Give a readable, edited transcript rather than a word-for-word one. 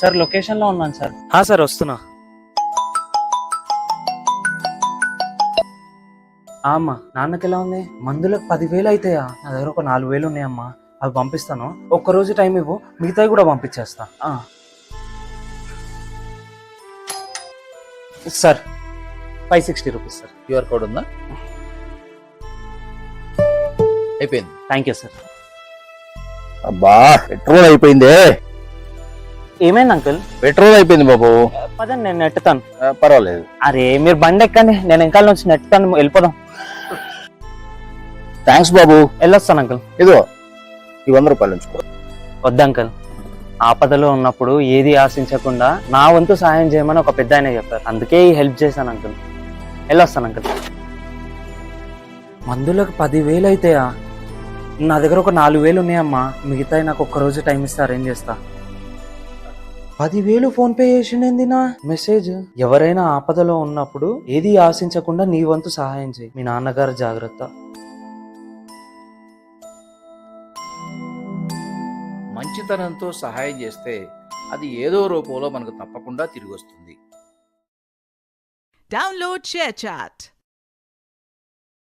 Sir location లో ఉన్నాను sir. Sir వస్తున్నా. అమ్మా నాన్నకి ఎలా ఉంది? మందులకు 10,000 అవుతాయా? నా దగ్గర ఒక 4,000 ఉన్నాయమ్మా, అవి పంపిస్తాను. ఒక్కరోజు టైం ఇవ్వు, మిగతావి కూడా పంపించేస్తా. Sir 560 rupees sir. QR code ఉందా? అయిపోయింది. Thank you sir. అబ్బా పెట్రోల్ అయిపోయిందే. ఏమైంది అంకుల్? పెట్రోల్ అయిపోయింది బాబు. పదండి, నేను నెట్టుతాను. పర్వాలేదు. అరే మీరు బండి ఎక్కండి, నేను వెనకాల నుంచి నెట్టుతాను, వెళ్ళిపోదాం. థ్యాంక్స్ బాబు. వెళ్ళొస్తాను అంకుల్. ఇదో ఈ 100 రూపాయలు ఉంచుకో. వద్దు అంకుల్, ఆపదలో ఉన్నప్పుడు ఏది ఆశించకుండా నా వంతు సహాయం చేయమని ఒక పెద్ద ఆయన చెప్పారు, అందుకే ఈ హెల్ప్ చేశాను అంకుల్. వెళ్ళొస్తాను అంకుల్. మందులకు 10,000 అయితాయా? నా దగ్గర ఒక 4,000 ఉన్నాయమ్మా, మిగతాయి నాకు ఒక్కరోజు టైం ఇస్తే అరేంజ్ చేస్తా. 10,000 ఫోన్ పే చేసిండేంది నా మెసేజ్. ఎవరైనా ఆపదలో ఉన్నప్పుడు ఏది ఆశించకుండా నీ వంతు సహాయం చేయి, మీ నాన్నగారు జాగ్రత్త. మంచితనంతో సహాయం చేస్తే అది ఏదో రూపంలో మనకు తప్పకుండా తిరిగి వస్తుంది. Download ShareChat.